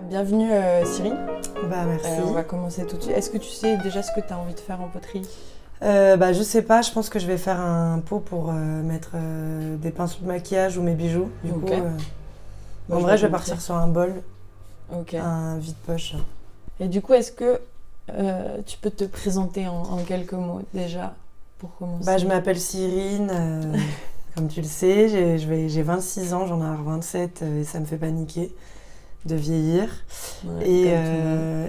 Bienvenue Cyrine. Merci. On va commencer tout de suite. Est-ce que tu sais déjà ce que tu as envie de faire en poterie? Je sais pas, je pense que je vais faire un pot pour mettre des pinceaux de maquillage ou mes bijoux. Du coup, en vrai, je vais partir sur un bol, un vide-poche. Et du coup, est-ce que tu peux te présenter en quelques mots déjà pour commencer? Je m'appelle Cyrine, comme tu le sais, j'ai 26 ans, j'en ai 27 et ça me fait paniquer de vieillir.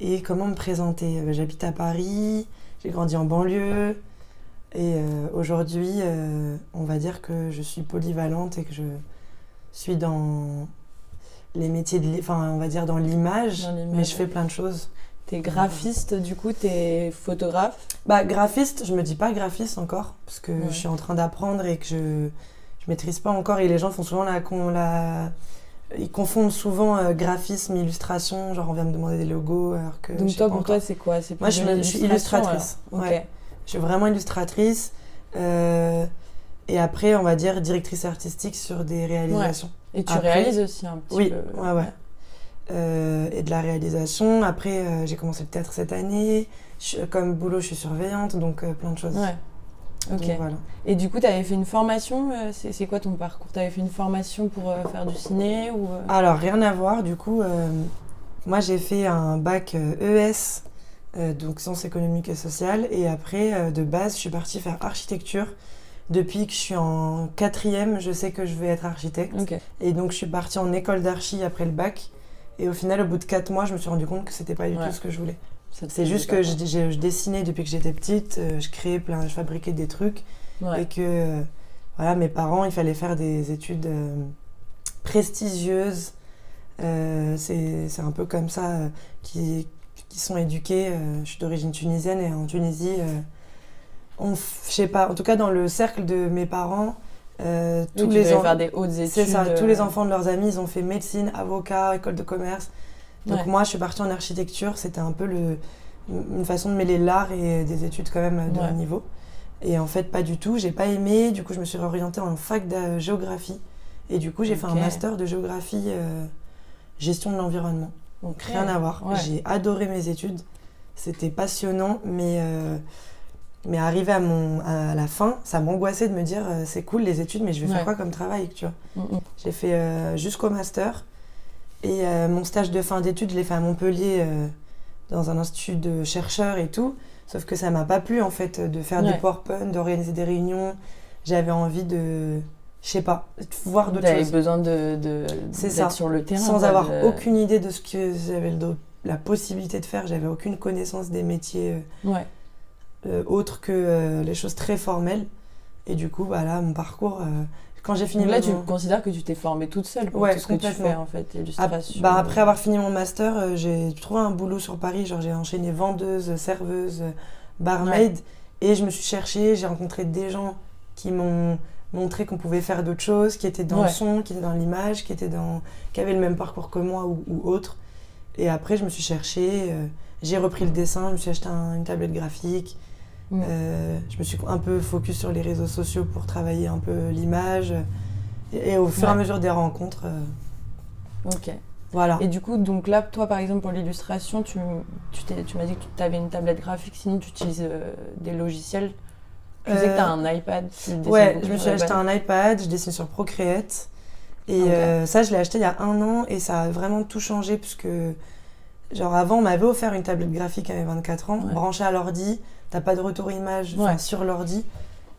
Et comment me présenter? J'habite à Paris, j'ai grandi en banlieue et aujourd'hui, on va dire que je suis polyvalente et que je suis dans les métiers on va dire dans l'image, mais je fais plein de choses. T'es graphiste, du coup, t'es photographe? Graphiste, je me dis pas graphiste encore, parce que je suis en train d'apprendre et que je maîtrise pas encore, et les gens font souvent ils confondent souvent graphisme, illustration, genre on vient me demander des logos, alors que donc toi, pour toi, c'est quoi? C'est moi, je suis illustratrice. Ouais. Je suis vraiment illustratrice. Et après, on va dire directrice artistique sur des réalisations. Ouais. Et tu réalises aussi un petit peu? Oui, ouais. Et de la réalisation. Après, j'ai commencé le théâtre cette année. Comme boulot, je suis surveillante, donc plein de choses. Ouais. Ok. Donc, voilà. Et du coup, tu avais fait une formation, c'est quoi ton parcours? Tu avais fait une formation pour faire du ciné ou Alors, rien à voir. Du coup, moi, j'ai fait un bac ES, donc sciences économiques et sociales. Et après, de base, je suis partie faire architecture. Depuis que je suis en 4e, je sais que je vais être architecte. Okay. Et donc, je suis partie en école d'archi après le bac. Et au final, au bout de 4 mois, je me suis rendu compte que c'était pas du tout ce que je voulais. C'est juste que je dessinais depuis que j'étais petite, je fabriquais des trucs. Ouais. Et que mes parents, il fallait faire des études prestigieuses. C'est un peu comme ça qui sont éduqués. Je suis d'origine tunisienne et en Tunisie, je sais pas, en tout cas dans le cercle de mes parents, tous les enfants faire des hautes études. C'est ça, tous les enfants de leurs amis, ils ont fait médecine, avocat, école de commerce. Donc moi, je suis partie en architecture, c'était un peu une façon de mêler l'art et des études quand même de haut niveau. Et en fait, pas du tout, j'ai pas aimé, du coup je me suis réorientée en fac de géographie. Et du coup, j'ai fait un master de géographie, gestion de l'environnement. Donc rien à voir, j'ai adoré mes études, c'était passionnant, mais arrivé à la fin, ça m'angoissait de me dire c'est cool les études, mais je vais faire quoi comme travail, tu vois. J'ai fait jusqu'au master. Et mon stage de fin d'études, je l'ai fait à Montpellier, dans un institut de chercheurs et tout. Sauf que ça m'a pas plu, en fait, de faire du PowerPoint, d'organiser des réunions. J'avais envie de, je sais pas, de voir d'autres choses. T'avais besoin d'être sur le terrain. Sans avoir aucune idée de ce que j'avais la possibilité de faire. J'avais aucune connaissance des métiers autres que les choses très formelles. Et du coup, là, mon parcours... Quand j'ai fini donc là, tu considères que tu t'es formée toute seule pour tout ce que tu fais, en fait, illustration. Après avoir fini mon master, j'ai trouvé un boulot sur Paris. Genre, j'ai enchaîné vendeuse, serveuse, barmaid. Et je me suis cherchée, j'ai rencontré des gens qui m'ont montré qu'on pouvait faire d'autres choses, qui étaient dans le son, qui étaient dans l'image, qui avaient le même parcours que moi ou autre. Et après, je me suis cherchée, j'ai repris le dessin, je me suis acheté une tablette graphique. Je me suis un peu focus sur les réseaux sociaux pour travailler un peu l'image et au fur et à mesure des rencontres. Voilà. Et du coup, donc là, toi par exemple pour l'illustration, tu m'as dit que tu avais une tablette graphique, sinon tu utilises des logiciels. Je sais que tu as un iPad. Je me suis acheté un iPad, je dessine sur Procreate. Et ça, je l'ai acheté il y a 1 an et ça a vraiment tout changé puisque genre avant, on m'avait offert une tablette graphique à mes 24 ans, branchée à l'ordi. T'as pas de retour image sur l'ordi.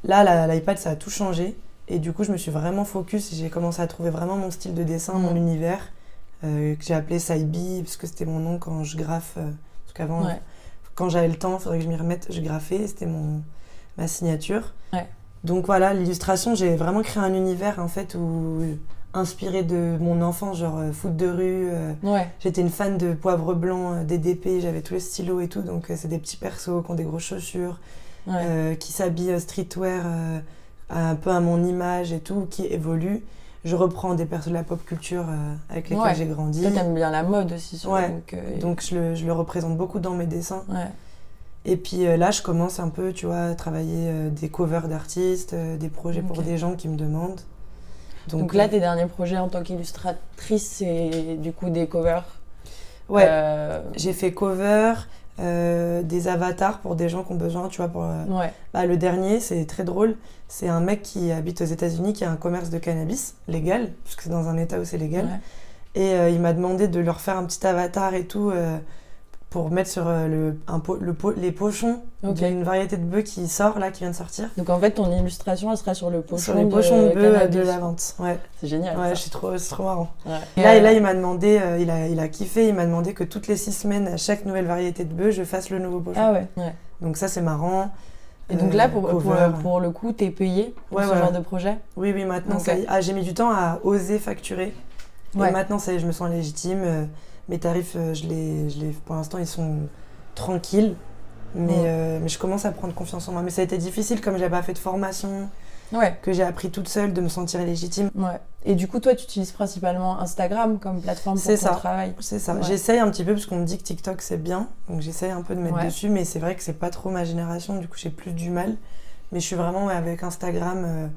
Là, l'iPad, ça a tout changé. Et du coup, je me suis vraiment focus et j'ai commencé à trouver vraiment mon style de dessin, mon univers, que j'ai appelé Saibi, parce que c'était mon nom quand je graffe. Parce qu'avant, quand j'avais le temps, il faudrait que je m'y remette, je graffais, c'était ma signature. Donc voilà, l'illustration, j'ai vraiment créé un univers, en fait, inspiré de mon enfance, genre foot de rue. J'étais une fan de Poivre Blanc, DDP, j'avais tous les stylos et tout, donc c'est des petits persos qui ont des grosses chaussures, qui s'habillent streetwear un peu à mon image et tout, qui évoluent. Je reprends des persos de la pop culture avec lesquels j'ai grandi. Toi, t'aimes bien la mode aussi. Donc je le représente beaucoup dans mes dessins. Et puis là, je commence un peu, tu vois, à travailler des covers d'artistes, des projets pour des gens qui me demandent. Donc là, tes derniers projets en tant qu'illustratrice, c'est du coup des covers Ouais, j'ai fait cover, des avatars pour des gens qui ont besoin, tu vois. Le dernier, c'est très drôle. C'est un mec qui habite aux États-Unis qui a un commerce de cannabis légal, parce que c'est dans un état où c'est légal. Ouais. Et il m'a demandé de leur faire un petit avatar et tout pour mettre sur les pochons d'une variété de bœufs qui sort là, qui vient de sortir. Donc en fait, ton illustration, elle sera sur le pochon sur les pochons de bœufs de la vente. Ouais. C'est génial. Ouais, c'est trop marrant. Ouais. Et là, il m'a demandé, il a kiffé, il m'a demandé que toutes les 6 semaines, à chaque nouvelle variété de bœuf, je fasse le nouveau pochon. Ah ouais. Donc ça, c'est marrant. Et donc là, pour le coup, t'es payé pour ce genre de projet ? Oui, maintenant, j'ai mis du temps à oser facturer. Et maintenant, ça y est, je me sens légitime. Mes tarifs, pour l'instant, ils sont tranquilles. Mais je commence à prendre confiance en moi. Mais ça a été difficile, comme j'avais pas fait de formation, que j'ai appris toute seule, de me sentir légitime. Ouais. Et du coup, toi, tu utilises principalement Instagram comme plateforme pour ton travail ? C'est ça. Ouais. J'essaye un petit peu, parce qu'on me dit que TikTok, c'est bien. Donc, j'essaye un peu de mettre dessus. Mais c'est vrai que c'est pas trop ma génération. Du coup, j'ai plus du mal. Mais je suis vraiment avec Instagram...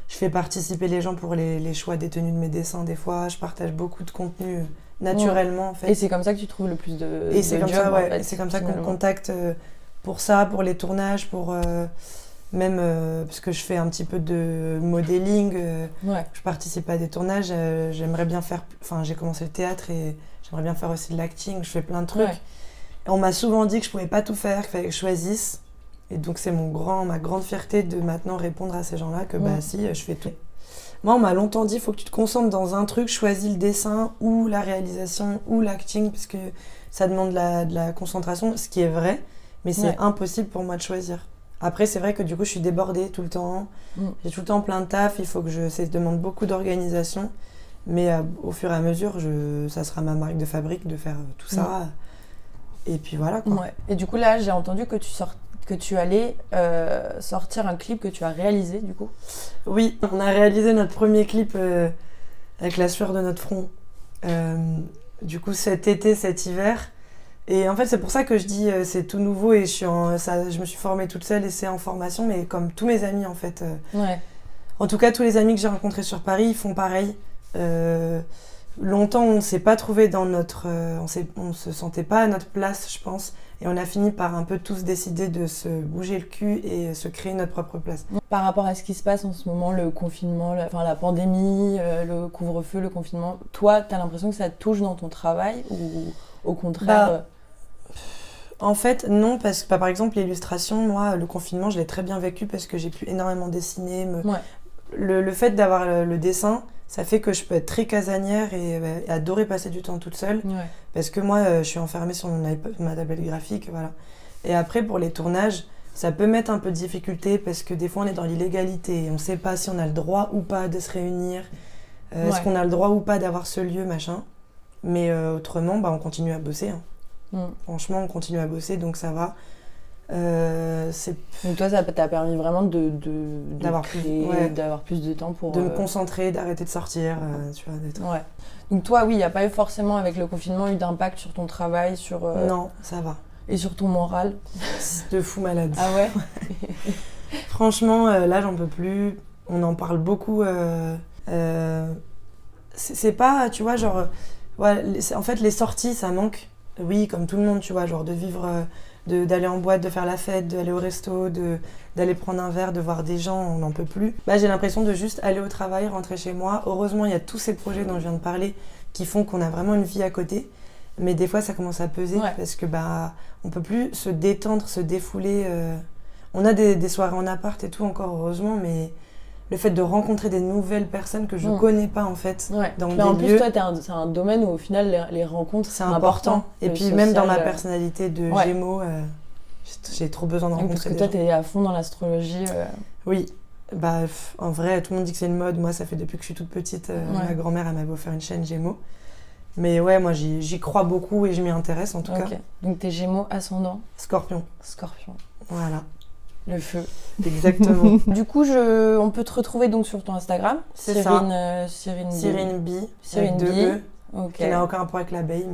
je fais participer les gens pour les choix des tenues de mes dessins des fois. Je partage beaucoup de contenu naturellement en fait. Et c'est comme ça que tu trouves le plus de Et c'est de comme job, ça, en fait, c'est comme ça qu'on me contacte pour ça, pour les tournages, pour même parce que je fais un petit peu de modeling. Je participe à des tournages. J'aimerais bien faire... Enfin, j'ai commencé le théâtre et j'aimerais bien faire aussi de l'acting. Je fais plein de trucs. Ouais. Et on m'a souvent dit que je pouvais pas tout faire, qu'il fallait que je choisisse. Et donc, c'est ma grande fierté de maintenant répondre à ces gens-là que si, je fais tout. Moi, on m'a longtemps dit, il faut que tu te concentres dans un truc, choisis le dessin ou la réalisation ou l'acting, parce que ça demande de la concentration, ce qui est vrai, mais c'est impossible pour moi de choisir. Après, c'est vrai que du coup, je suis débordée tout le temps. J'ai tout le temps plein de taf, ça demande beaucoup d'organisation. Mais au fur et à mesure, ça sera ma marque de fabrique de faire tout ça. Et puis voilà, quoi. Ouais. Et du coup, là, j'ai entendu que tu allais sortir un clip que tu as réalisé, du coup. Oui, on a réalisé notre premier clip avec la sueur de notre front. Du coup, cet hiver. Et en fait, c'est pour ça que je dis c'est tout nouveau et je me suis formée toute seule et c'est en formation, mais comme tous mes amis, en fait. En tout cas, tous les amis que j'ai rencontrés sur Paris, ils font pareil. Longtemps, on ne s'est pas trouvé dans on se sentait pas à notre place, je pense. Et on a fini par un peu tous décider de se bouger le cul et se créer notre propre place. Par rapport à ce qui se passe en ce moment, le confinement, la pandémie, le couvre-feu, le confinement, toi, t'as l'impression que ça te touche dans ton travail ou au contraire En fait, non, parce que par exemple, l'illustration, moi, le confinement, je l'ai très bien vécu parce que j'ai pu énormément dessiner. Le fait d'avoir le dessin, ça fait que je peux être très casanière et adorer passer du temps toute seule. Parce que moi, je suis enfermée sur ma tablette graphique, voilà. Et après, pour les tournages, ça peut mettre un peu de difficulté parce que des fois, on est dans l'illégalité. Et on ne sait pas si on a le droit ou pas de se réunir. Est-ce qu'on a le droit ou pas d'avoir ce lieu, machin. Mais autrement, on continue à bosser. Franchement, on continue à bosser, donc ça va. Donc toi, ça t'a permis vraiment d'avoir plus de temps pour... De me concentrer, d'arrêter de sortir, tu vois. Donc toi, oui, il n'y a pas eu forcément, avec le confinement, eu d'impact sur ton travail, sur... Non, ça va. Et sur ton moral? De fou malade. Ah ouais? Franchement, là, j'en peux plus. On en parle beaucoup. C'est pas, tu vois, genre... en fait, les sorties, ça manque. Oui, comme tout le monde, tu vois, genre de vivre... d'aller en boîte, de faire la fête, d'aller au resto, d'aller prendre un verre, de voir des gens, on n'en peut plus. J'ai l'impression de juste aller au travail, rentrer chez moi. Heureusement, il y a tous ces projets dont je viens de parler qui font qu'on a vraiment une vie à côté. Mais des fois, ça commence à peser parce que on peut plus se détendre, se défouler. On a des soirées en appart et tout, encore heureusement, mais le fait de rencontrer des nouvelles personnes que je connais pas en fait dans des lieux. En plus, toi, c'est un domaine où au final les rencontres c'est important. Et puis même dans ma personnalité de Gémeaux, j'ai trop besoin de rencontrer des gens. Parce que toi, t'es à fond dans l'astrologie. Oui. En vrai, tout le monde dit que c'est une mode. Moi, ça fait depuis que je suis toute petite. Ma grand-mère, elle m'avait offert une chaîne Gémeaux. Mais ouais, moi, j'y crois beaucoup et je m'y intéresse en tout cas. Donc, t'es Gémeaux ascendant? Scorpion. Voilà. Le feu. Exactement. Du coup, on peut te retrouver donc sur ton Instagram. C'est Cyrine B. Avec 2 E. qui n'a aucun rapport avec l'abeille.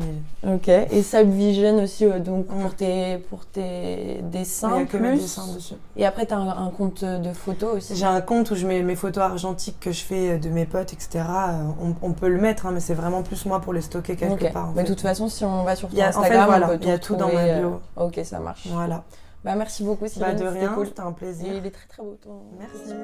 Mais... Ok, et Subvision aussi, donc pour tes dessins. Il n'y a que mes dessins dessus. Et après, tu as un compte de photos aussi. J'ai un compte où je mets mes photos argentiques que je fais de mes potes, etc. On peut le mettre, mais c'est vraiment plus moi pour les stocker quelque part. Mais de toute façon, si on va sur ton Instagram, on peut il y a tout dans ma bio. Ok, ça marche. Voilà. Merci beaucoup, Cyrine. De rien, cool. c'était un plaisir. Et il est très très beau ton... Merci.